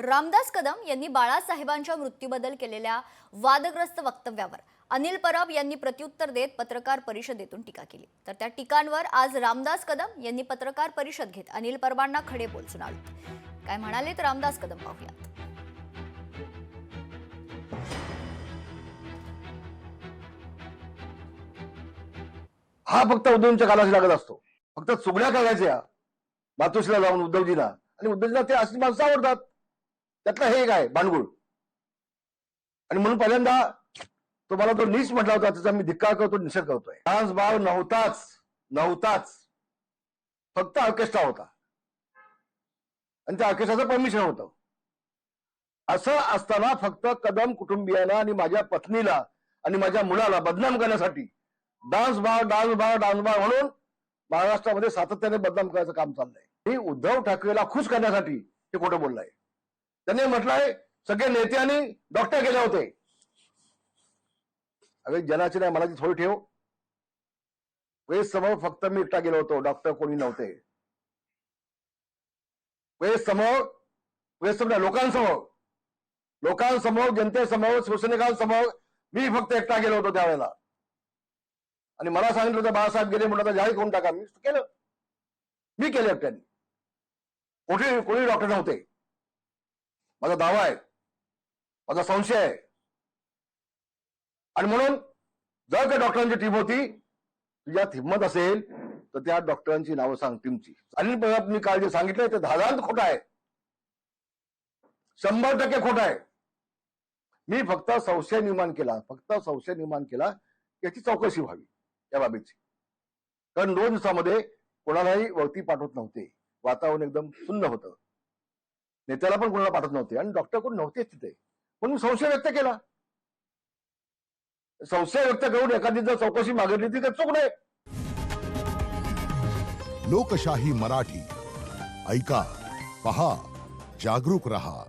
रामदास कदम यांनी बाळासाहेबांच्या मृत्यूबद्दल केलेल्या वादग्रस्त वक्तव्यावर अनिल परब यांनी प्रत्युत्तर देत पत्रकार परिषदेतून टीका केली। तर त्या टीकांवर आज रामदास कदम यांनी पत्रकार परिषद घेत अनिल परबांना खडे बोल सुनावले। काय म्हणाले तर रामदास कदम पाहूयात। हा फक्त उद्धवच्या कालाशी लागत असतो। फक्त चुगड्या करायच्या मातोश्रीला जाऊन उद्धवजीला, आणि उद्धवजीला ते असली माणसं आवडतात। त्यातलं हे काय भानगुळ, आणि म्हणून पहिल्यांदा तो मला तो नीच म्हटला होता, त्याचा मी धिक्कार करतो, निषेध करतोय। डान्स बार नव्हताच, फक्त ऑर्केस्ट्रा होता, आणि त्या ऑर्केस्ट्राचं परमिशन होतं। असं असताना फक्त कदम कुटुंबियांना आणि माझ्या पत्नीला आणि माझ्या मुलाला बदनाम करण्यासाठी डान्स बार म्हणून महाराष्ट्रामध्ये सातत्याने बदनाम करायचं काम चाललंय। ही उद्धव ठाकरेला खुश करण्यासाठी ते खोटं बोललाय। त्यांनी म्हटलंय सगळे नेत्यांनी डॉक्टर गेले होते। अरे जनाची नाही मला ती थोडी ठेव। प्रेस समोर फक्त मी एकटा गेलो होतो, डॉक्टर कोणी नव्हते। प्रेस समोर लोकांसमोर जनतेसमोर शिवसैनिकांसमोर मी फक्त एकटा गेलो होतो त्यावेळेला, आणि मला सांगितलं होतं बाळासाहेब गेले म्हणून आता जाहीर करून टाका। मी केलं एकट्याने। कोणी डॉक्टर नव्हते। माझा दावा आहे, माझा संशय आहे, आणि म्हणून जर त्या डॉक्टरांची टीम होती, तुझ्यात हिंमत असेल तर त्या डॉक्टरांची नावं सांग टीमची। अनिल परब मी काल जे सांगितलंय ते धादांत खोटं आहे, 100% खोटं आहे। मी फक्त संशय निर्माण केला याची चौकशी व्हावी या बाबीची। कारण 2 दिवसामध्ये कोणालाही वरती पाठवत नव्हते, वातावरण एकदम सुन्न होतं, नेत्याला पण कोणाला पाठवत नव्हते, आणि डॉक्टर कोण नव्हतेच तिथे, म्हणून संशय व्यक्त केला। संशय व्यक्त करून एखादी जर चौकशी मागितली ती तर चूक नाही। लोकशाही मराठी ऐका, पहा, जागरूक रहा।